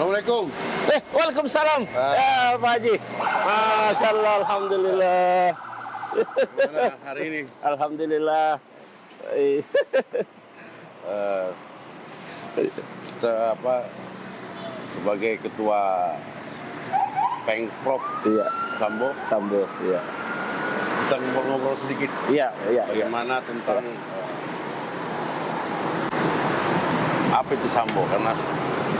Assalamualaikum. Waalaikumsalam. Ya, Pak Haji. Masya Allah, alhamdulillah. Gimana hari ini? Alhamdulillah. Kita sebagai ketua Pengprov Iya, Sambo, Sambo. Iya. kita ngobrol-ngobrol sedikit Iya. bagaimana tentang apa itu Sambo, karena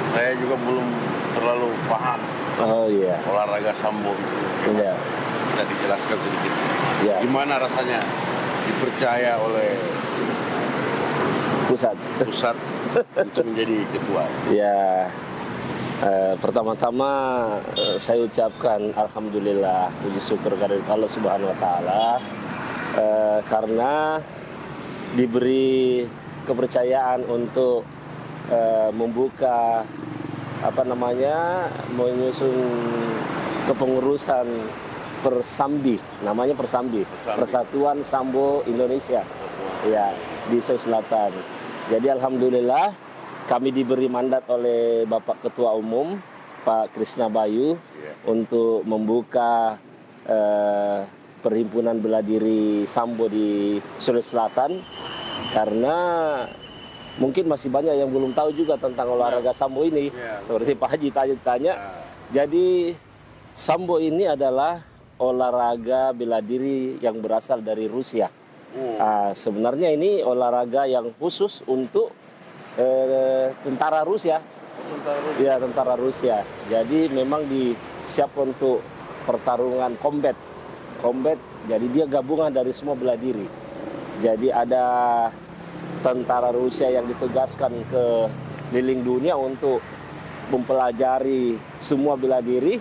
saya juga belum terlalu paham Oh iya. olahraga Sambo. Iya. Bisa dijelaskan sedikit Iya. gimana rasanya dipercaya oleh Pusat. pusat untuk menjadi ketua? Ya. Pertama-tama saya ucapkan alhamdulillah, puji syukur kepada Allah Subhanahu wa taala karena diberi kepercayaan untuk membuka menyusun kepengurusan Persambi, namanya Persambi, Persatuan Sambo Indonesia, ya, di Sulawesi Selatan. Jadi alhamdulillah kami diberi mandat oleh Bapak Ketua Umum Pak Krisna Bayu untuk membuka perhimpunan bela diri Sambo di Sulawesi Selatan, karena mungkin masih banyak yang belum tahu juga tentang olahraga Sambo ini. Seperti Pak Haji tanya. Jadi Sambo ini adalah olahraga bela diri yang berasal dari Rusia. Sebenarnya ini olahraga yang khusus untuk tentara Rusia. Ya, tentara Rusia. Jadi memang disiap untuk pertarungan combat. Jadi dia gabungan dari semua bela diri. Jadi ada tentara Rusia yang ditugaskan ke keliling dunia untuk mempelajari semua bela diri.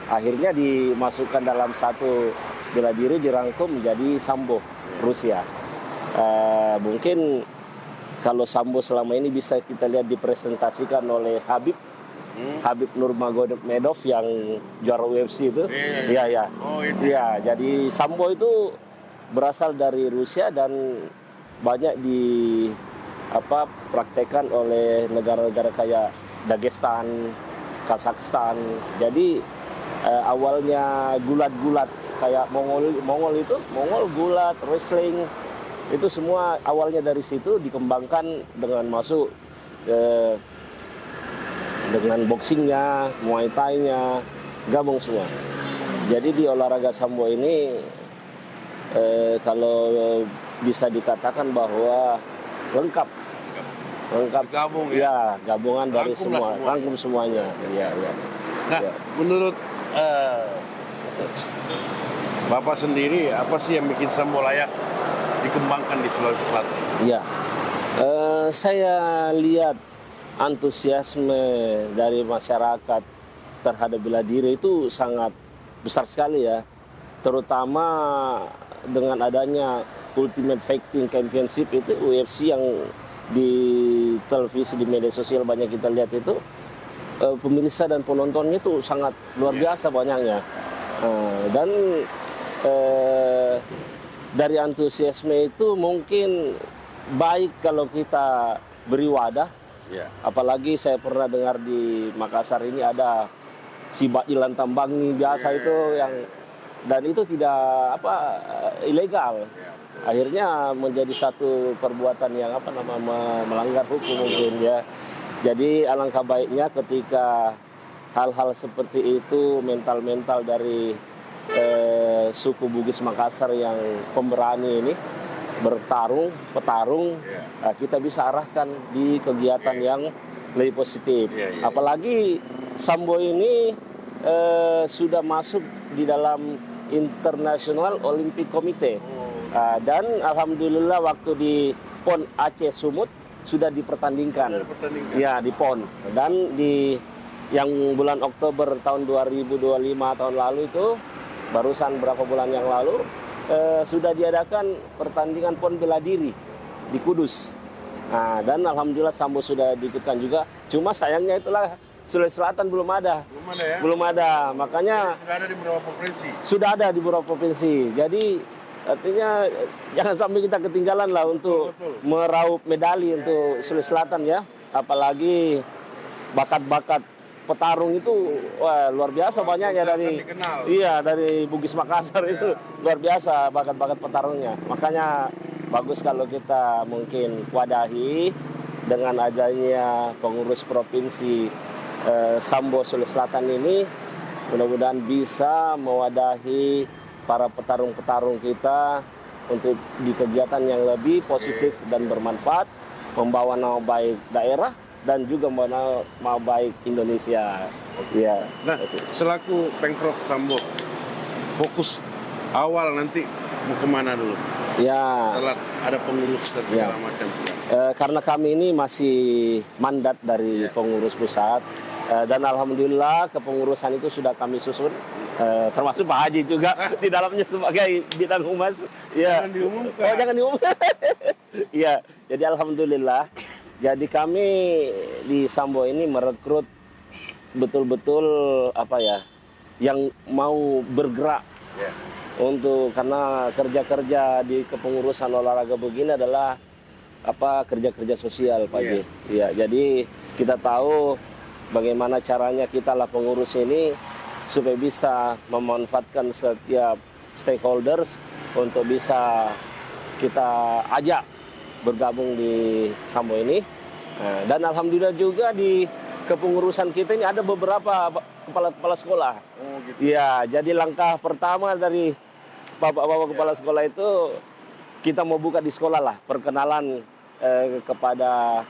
Akhirnya dimasukkan dalam satu bela diri, dirangkum menjadi Sambo Rusia. Mungkin kalau Sambo selama ini bisa kita lihat dipresentasikan oleh Habib Nurmagomedov yang juara UFC itu. Iya. Oh, itu. Iya, jadi Sambo itu berasal dari Rusia dan banyak praktekkan oleh negara-negara kayak Dagestan, Kazakhstan. Jadi awalnya gulat-gulat kayak Mongol gulat, wrestling, itu semua awalnya dari situ dikembangkan dengan masuk dengan boxingnya, muay thai-nya, gabung semua. Jadi di olahraga Sambo ini kalau bisa dikatakan bahwa lengkap Gabung ya, gabungan dari semua, rangkum semuanya. Iya. Nah, menurut Bapak sendiri, apa sih yang bikin Sambo layak dikembangkan di Sulawesi Selatan? Iya, saya lihat antusiasme dari masyarakat terhadap bela diri itu sangat besar sekali ya, terutama dengan adanya Ultimate Fighting Championship itu UFC yang di televisi, di media sosial banyak kita lihat itu, pemirsa dan penontonnya itu sangat luar biasa banyaknya. Dan dari antusiasme itu mungkin baik kalau kita beri wadah. Apalagi saya pernah dengar di Makassar ini ada si Ba'ilan Tambangi biasa itu yang, dan itu tidak ilegal. Akhirnya menjadi satu perbuatan yang melanggar hukum mungkin ya. Jadi alangkah baiknya ketika hal-hal seperti itu, mental dari suku Bugis Makassar yang pemberani ini petarung, kita bisa arahkan di kegiatan yang lebih positif. Apalagi Sambo ini sudah masuk di dalam International Olympic Committee. Dan alhamdulillah waktu di PON Aceh Sumut sudah dipertandingkan. Ya, di PON. Dan di yang bulan Oktober tahun 2025 tahun lalu itu, barusan berapa bulan yang lalu, sudah diadakan pertandingan PON bela diri di Kudus. Nah, dan alhamdulillah Sambo sudah diikutkan juga. Cuma sayangnya itulah Sulawesi Selatan belum ada. Belum ada. Makanya sudah ada di beberapa provinsi. Sudah ada di beberapa provinsi. Jadi artinya jangan sampai kita ketinggalan lah untuk meraup medali untuk Sulawesi Selatan ya. Apalagi bakat-bakat petarung itu wah, luar biasa banyaknya dari dikenal. iya dari Bugis Makassar itu luar biasa bakat-bakat petarungnya. Makanya bagus kalau kita mungkin wadahi dengan adanya pengurus provinsi Sambo Sulawesi Selatan ini, mudah-mudahan bisa mewadahi para petarung-petarung kita untuk di kegiatan yang lebih positif dan bermanfaat, membawa nama baik daerah dan juga membawa nama baik Indonesia. Ya. Nah, selaku Pengprov Sambo, fokus awal nanti mau kemana dulu? Ya. Setelah ada pengurus dan segala macam. Karena kami ini masih mandat dari pengurus pusat, dan alhamdulillah kepengurusan itu sudah kami susun, termasuk Pak Haji juga di dalamnya sebagai bidang humas. Ya. Jangan diumumkan. Oh, jangan diumumkan. Iya, jadi alhamdulillah. Jadi kami di Sambo ini merekrut betul-betul apa ya, yang mau bergerak. Untuk karena kerja-kerja di kepengurusan olahraga begini adalah apa kerja-kerja sosial, Pak Haji. Iya, jadi kita tahu bagaimana caranya kita lah pengurus ini supaya bisa memanfaatkan setiap stakeholders untuk bisa kita ajak bergabung di Sambo ini. Nah, dan alhamdulillah juga di kepengurusan kita ini ada beberapa kepala sekolah. Oh, gitu. Iya, jadi langkah pertama dari bapak-bapak kepala sekolah itu kita mau buka di sekolah lah, perkenalan kepada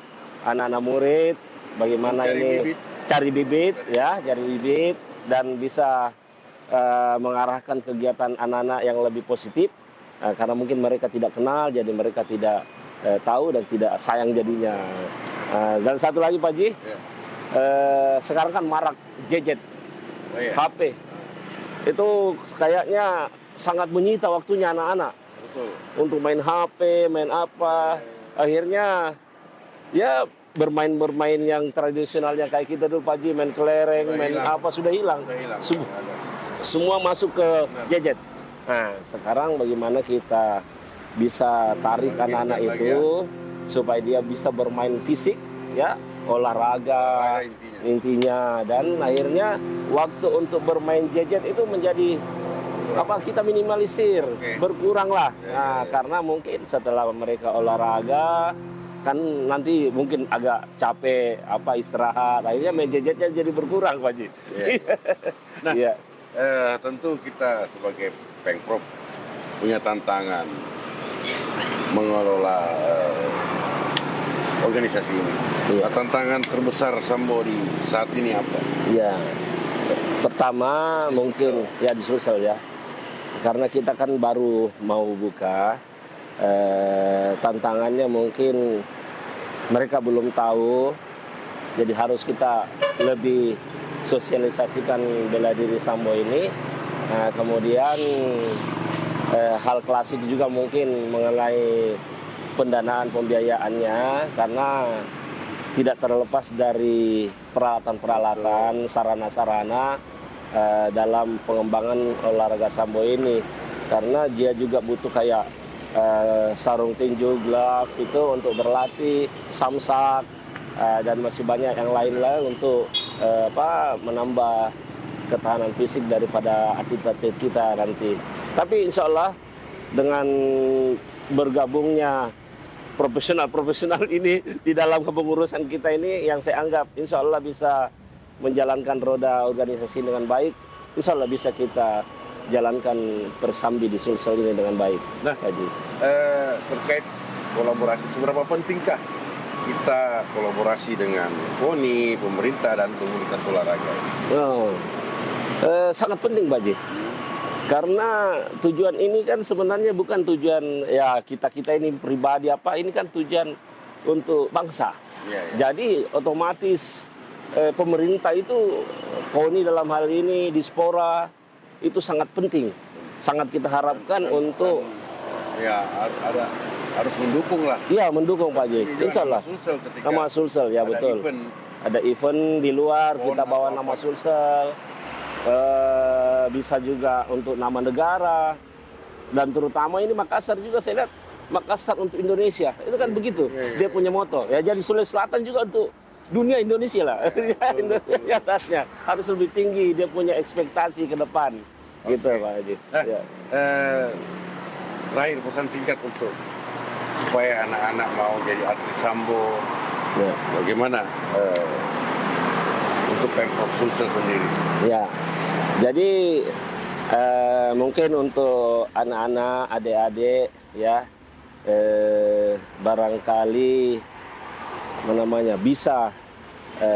anak-anak murid bagaimana cari bibit dan bisa mengarahkan kegiatan anak-anak yang lebih positif, karena mungkin mereka tidak kenal jadi mereka tidak tahu dan tidak sayang jadinya. Dan satu lagi Pak Haji, sekarang kan marak gadget, HP itu kayaknya sangat menyita waktunya anak-anak. Betul. Untuk main HP, main apa, akhirnya ya bermain yang tradisionalnya kayak kita dulu Pak Haji, main kelereng, main apa sudah hilang. Semua masuk ke gadget. Nah, sekarang bagaimana kita bisa tarik anak-anak itu supaya dia bisa bermain fisik, ya, olahraga intinya, dan akhirnya waktu untuk bermain gadget itu menjadi apa kita minimalisir, berkurang lah. Nah, karena mungkin setelah mereka olahraga kan nanti mungkin agak capek apa istirahat, akhirnya main gadgetnya jadi berkurang Pak Haji. Nah, tentu kita sebagai Pengprov punya tantangan mengelola organisasi ini. Nah, tantangan terbesar Sambo di saat ini apa? Ya, pertama mungkin ya di Sulsel ya. Karena kita kan baru mau buka, tantangannya mungkin mereka belum tahu, jadi harus kita lebih sosialisasikan bela diri Sambo ini. Kemudian hal klasik juga mungkin mengenai pendanaan pembiayaannya, karena tidak terlepas dari peralatan-peralatan, sarana-sarana dalam pengembangan olahraga Sambo ini, karena dia juga butuh kayak sarung tinju, glove itu untuk berlatih, samsak, dan masih banyak yang lain-lain untuk menambah ketahanan fisik daripada atlet-atlet kita nanti. Tapi insya Allah dengan bergabungnya profesional ini di dalam kepengurusan kita ini, yang saya anggap insya Allah bisa menjalankan roda organisasi dengan baik, insya Allah bisa kita jalankan Persambi di Sulsel ini dengan baik. Nah, terkait kolaborasi, seberapa pentingkah kita kolaborasi dengan KONI, pemerintah dan komunitas olahraga? Sangat penting Pak Haji. Karena tujuan ini kan sebenarnya bukan tujuan ya kita ini pribadi apa, ini kan tujuan untuk bangsa. Jadi otomatis pemerintah itu, KONI dalam hal ini, Dispora itu sangat penting, sangat kita harapkan untuk harus mendukung lah. Iya, mendukung Pak Haji. Insya Allah. Nama Sulsel ya betul. Ada event di luar, kita bawa nama Sulsel. Bisa juga untuk nama negara, dan terutama ini Makassar juga saya lihat, Makassar untuk Indonesia itu kan begitu. Dia punya moto ya, jadi Sulawesi Selatan juga untuk dunia Indonesia lah. Indonesia di atasnya harus lebih tinggi, dia punya ekspektasi ke depan. Gitu Pak Haji. Ya. Terakhir pesan singkat untuk supaya anak-anak mau jadi atlet sambo. Ya. Bagaimana untuk Pemprov Sulsel sendiri? Ya. Jadi mungkin untuk anak-anak, adik-adik ya barangkali bisa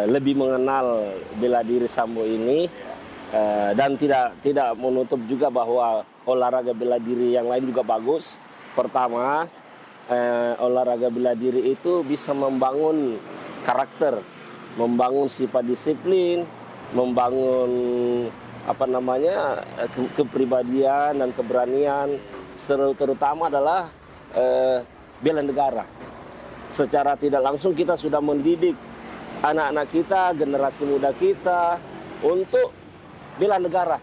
lebih mengenal bela diri sambo ini dan tidak menutup juga bahwa olahraga bela diri yang lain juga bagus. Pertama, olahraga bela diri itu bisa membangun karakter, membangun sifat disiplin, membangun kepribadian dan keberanian, terutama adalah bela negara. Secara tidak langsung kita sudah mendidik anak-anak kita, generasi muda kita untuk bela negara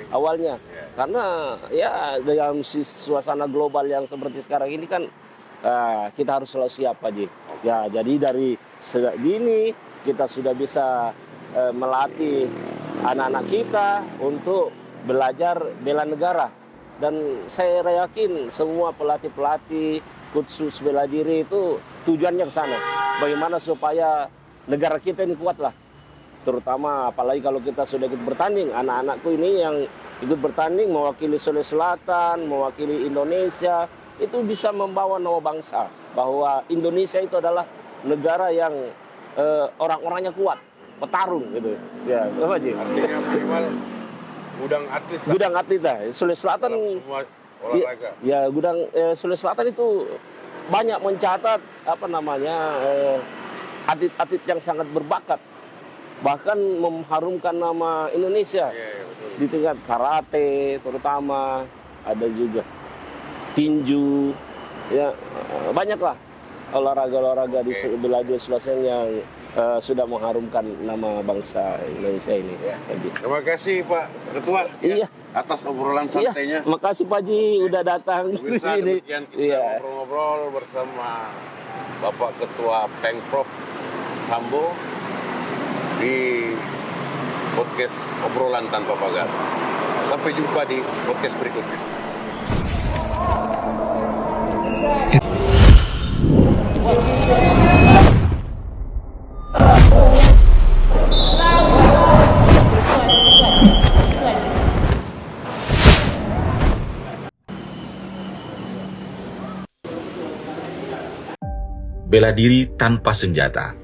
awalnya. Karena ya dalam suasana global yang seperti sekarang ini kan kita harus selalu siap Pak Ji. Ya, jadi dari segini kita sudah bisa melatih anak-anak kita untuk belajar bela negara. Dan saya yakin semua pelatih-pelatih khusus bela diri itu tujuannya ke sana. Bagaimana supaya negara kita ini kuat lah. Terutama apalagi kalau kita sudah ikut bertanding. Anak-anakku ini yang ikut bertanding mewakili Sulawesi Selatan, mewakili Indonesia, itu bisa membawa nama bangsa. Bahwa Indonesia itu adalah negara yang orang-orangnya kuat, petarung gitu. Ya, apa Ji? Artinya minimal gudang atlet lah. Gudang atlet lah. Sulawesi Selatan semua olahraga. Ya, gudang Sulawesi Selatan itu banyak mencatat atlet-atlet yang sangat berbakat. Bahkan mengharumkan nama Indonesia. Di tingkat karate terutama, ada juga tinju. Ya, banyaklah olahraga-olahraga di bela diri Sulawesi yang sudah mengharumkan nama bangsa Indonesia ini. Ya. Terima kasih Pak Ketua atas obrolan santainya. Iya, makasih Pak Ji udah datang di sini. Demikian kita ngobrol-ngobrol bersama Bapak Ketua Pemprov Sambo di podcast obrolan tanpa pagar. Sampai jumpa di podcast berikutnya. Bela diri tanpa senjata.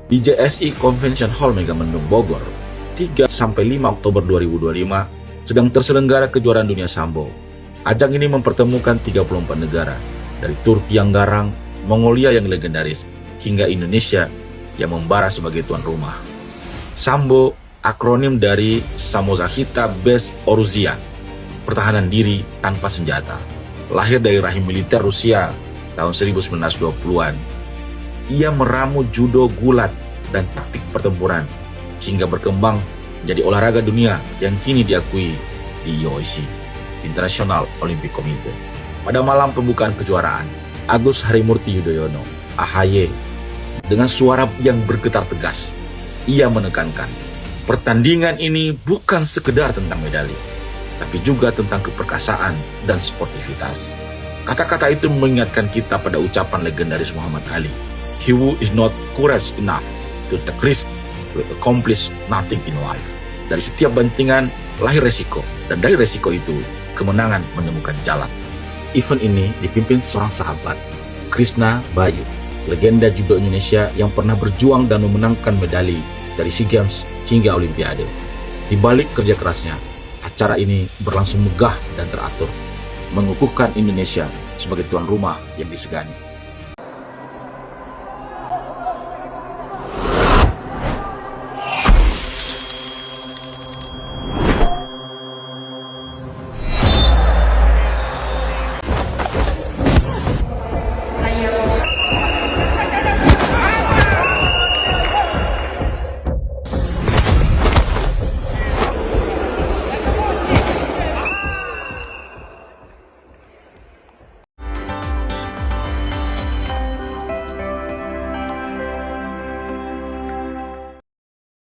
Di JSI Convention Hall Megamendung Bogor, 3-5 Oktober 2025, sedang terselenggara kejuaraan dunia sambo. Ajang ini mempertemukan 34 negara, dari Turki yang garang, Mongolia yang legendaris, hingga Indonesia yang membara sebagai tuan rumah. Sambo akronim dari Samozahita Bez Oruzia, pertahanan diri tanpa senjata. Lahir dari rahim militer Rusia tahun 1920-an. Ia meramu judo gulat dan taktik pertempuran hingga berkembang menjadi olahraga dunia yang kini diakui di IOC, International Olympic Committee. Pada malam pembukaan kejuaraan, Agus Harimurti Yudhoyono, AHY, dengan suara yang bergetar tegas, ia menekankan, pertandingan ini bukan sekedar tentang medali, tapi juga tentang keperkasaan dan sportivitas. Kata-kata itu mengingatkan kita pada ucapan legendaris Muhammad Ali, "He who is not courage enough to take risk will accomplish nothing in life." Dari setiap bantingan lahir resiko, dan dari resiko itu kemenangan menemukan jalan. Event ini dipimpin seorang sahabat, Krishna Bayu, legenda judo Indonesia yang pernah berjuang dan memenangkan medali dari SEA Games hingga Olimpiade. Di balik kerja kerasnya, acara ini berlangsung megah dan teratur, mengukuhkan Indonesia sebagai tuan rumah yang disegani.